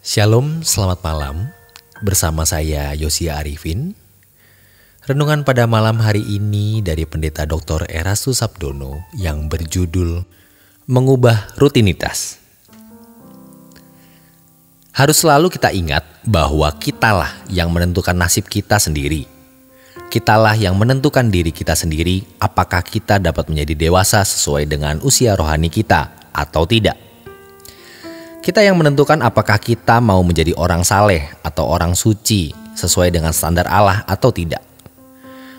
Shalom, selamat malam. Bersama saya Yosia Arifin. Renungan pada malam hari ini dari Pendeta Dr. Erastus Sabdono yang berjudul Mengubah Rutinitas. Harus selalu kita ingat bahwa kitalah yang menentukan nasib kita sendiri. Kitalah yang menentukan diri kita sendiri apakah kita dapat menjadi dewasa sesuai dengan usia rohani kita atau tidak. Kita yang menentukan apakah kita mau menjadi orang saleh atau orang suci sesuai dengan standar Allah atau tidak.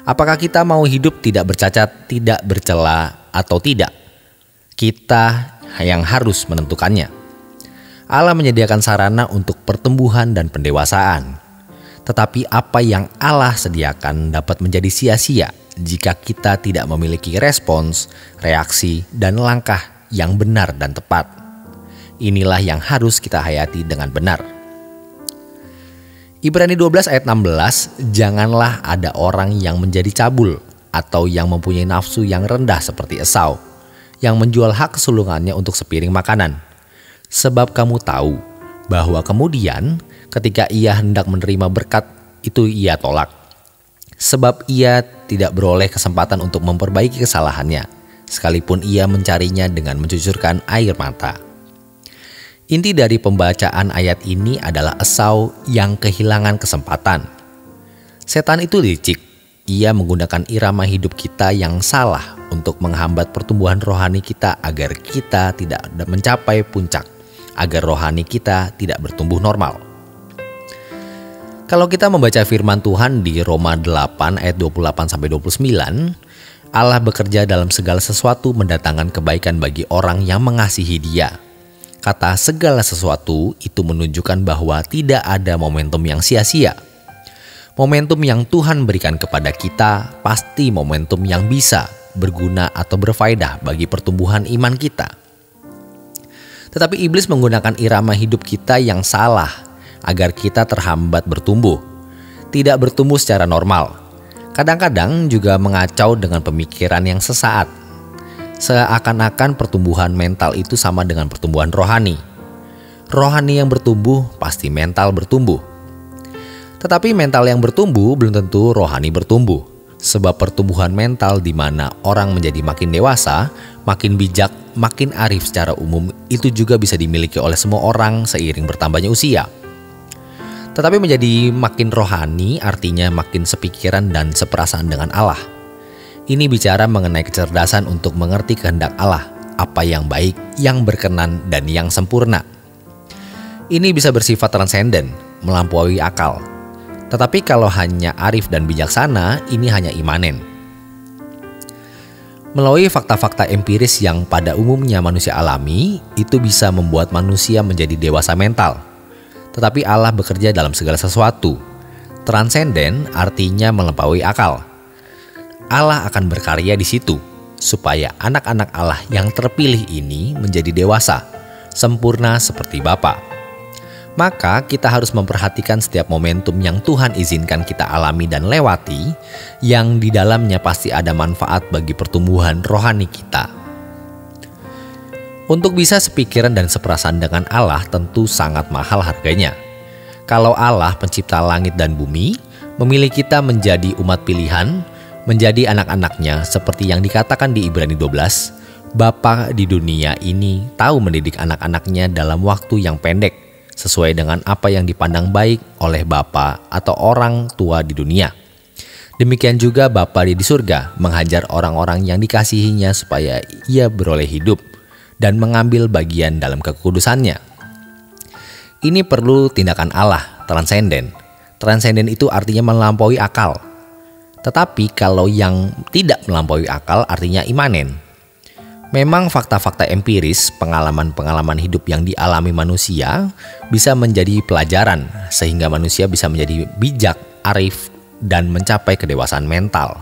Apakah kita mau hidup tidak bercacat, tidak bercela atau tidak. Kita yang harus menentukannya. Allah menyediakan sarana untuk pertumbuhan dan pendewasaan. Tetapi apa yang Allah sediakan dapat menjadi sia-sia jika kita tidak memiliki respons, reaksi, dan langkah yang benar dan tepat. Inilah yang harus kita hayati dengan benar. Ibrani 12 ayat 16, janganlah ada orang yang menjadi cabul atau yang mempunyai nafsu yang rendah seperti Esau, yang menjual hak kesulungannya untuk sepiring makanan. Sebab kamu tahu bahwa kemudian ketika ia hendak menerima berkat itu ia tolak. Sebab ia tidak beroleh kesempatan untuk memperbaiki kesalahannya, sekalipun ia mencarinya dengan mencucurkan air mata. Inti dari pembacaan ayat ini adalah Esau yang kehilangan kesempatan. Setan itu licik. Ia menggunakan irama hidup kita yang salah untuk menghambat pertumbuhan rohani kita agar kita tidak mencapai puncak, agar rohani kita tidak bertumbuh normal. Kalau kita membaca firman Tuhan di Roma 8 ayat 28-29, Allah bekerja dalam segala sesuatu mendatangkan kebaikan bagi orang yang mengasihi Dia. Kata segala sesuatu itu menunjukkan bahwa tidak ada momentum yang sia-sia. Momentum yang Tuhan berikan kepada kita pasti momentum yang bisa berguna atau berfaedah bagi pertumbuhan iman kita. Tetapi iblis menggunakan irama hidup kita yang salah agar kita terhambat bertumbuh, tidak bertumbuh secara normal. Kadang-kadang juga mengacau dengan pemikiran yang sesaat. Seakan-akan pertumbuhan mental itu sama dengan pertumbuhan rohani. Rohani yang bertumbuh pasti mental bertumbuh. Tetapi mental yang bertumbuh belum tentu rohani bertumbuh. Sebab pertumbuhan mental di mana orang menjadi makin dewasa, makin bijak, makin arif secara umum itu juga bisa dimiliki oleh semua orang seiring bertambahnya usia. Tetapi menjadi makin rohani artinya makin sepikiran dan seperasaan dengan Allah. Ini bicara mengenai kecerdasan untuk mengerti kehendak Allah, apa yang baik, yang berkenan, dan yang sempurna. Ini bisa bersifat transenden, melampaui akal. Tetapi kalau hanya arif dan bijaksana, ini hanya imanen. Melalui fakta-fakta empiris yang pada umumnya manusia alami, itu bisa membuat manusia menjadi dewasa mental. Tetapi Allah bekerja dalam segala sesuatu. Transenden artinya melampaui akal. Allah akan berkarya di situ, supaya anak-anak Allah yang terpilih ini menjadi dewasa, sempurna seperti Bapa. Maka kita harus memperhatikan setiap momentum yang Tuhan izinkan kita alami dan lewati, yang di dalamnya pasti ada manfaat bagi pertumbuhan rohani kita. Untuk bisa sepikiran dan seperasaan dengan Allah tentu sangat mahal harganya. Kalau Allah pencipta langit dan bumi, memilih kita menjadi umat pilihan, menjadi anak-anaknya seperti yang dikatakan di Ibrani 12, Bapa di dunia ini tahu mendidik anak-anaknya dalam waktu yang pendek, sesuai dengan apa yang dipandang baik oleh Bapa atau orang tua di dunia. Demikian juga Bapa di surga menghajar orang-orang yang dikasihinya supaya ia beroleh hidup dan mengambil bagian dalam kekudusannya. Ini perlu tindakan Allah, transenden. Transenden itu artinya melampaui akal. Tetapi kalau yang tidak melampaui akal artinya imanen. Memang fakta-fakta empiris, pengalaman-pengalaman hidup yang dialami manusia bisa menjadi pelajaran sehingga manusia bisa menjadi bijak, arif, dan mencapai kedewasaan mental.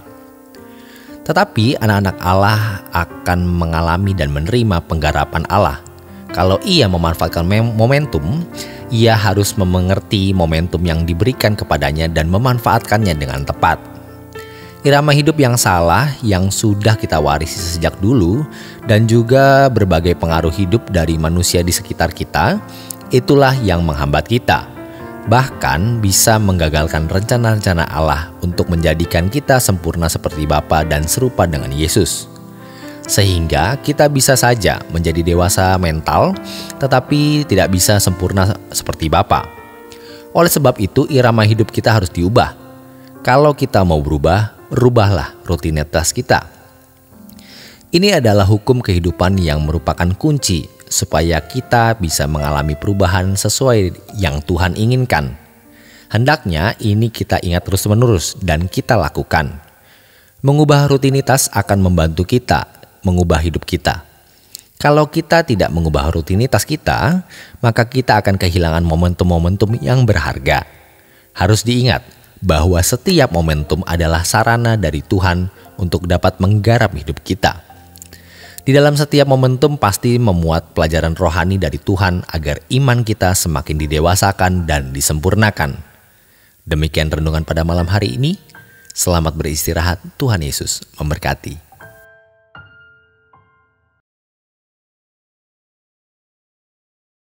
Tetapi anak-anak Allah akan mengalami dan menerima penggarapan Allah. Kalau ia memanfaatkan momentum, ia harus mengerti momentum yang diberikan kepadanya dan memanfaatkannya dengan tepat. Irama hidup yang salah yang sudah kita warisi sejak dulu dan juga berbagai pengaruh hidup dari manusia di sekitar kita itulah yang menghambat kita. Bahkan bisa menggagalkan rencana-rencana Allah untuk menjadikan kita sempurna seperti Bapa dan serupa dengan Yesus. Sehingga kita bisa saja menjadi dewasa mental, tetapi tidak bisa sempurna seperti Bapa. Oleh sebab itu, irama hidup kita harus diubah. Kalau kita mau berubah, rubahlah rutinitas kita. Ini adalah hukum kehidupan yang merupakan kunci supaya kita bisa mengalami perubahan sesuai yang Tuhan inginkan. Hendaknya ini kita ingat terus-menerus dan kita lakukan. Mengubah rutinitas akan membantu kita mengubah hidup kita. Kalau kita tidak mengubah rutinitas kita, maka kita akan kehilangan momentum-momentum yang berharga. Harus diingat bahwa setiap momentum adalah sarana dari Tuhan untuk dapat menggarap hidup kita. Di dalam setiap momentum pasti memuat pelajaran rohani dari Tuhan agar iman kita semakin didewasakan dan disempurnakan. Demikian renungan pada malam hari ini. Selamat beristirahat, Tuhan Yesus memberkati.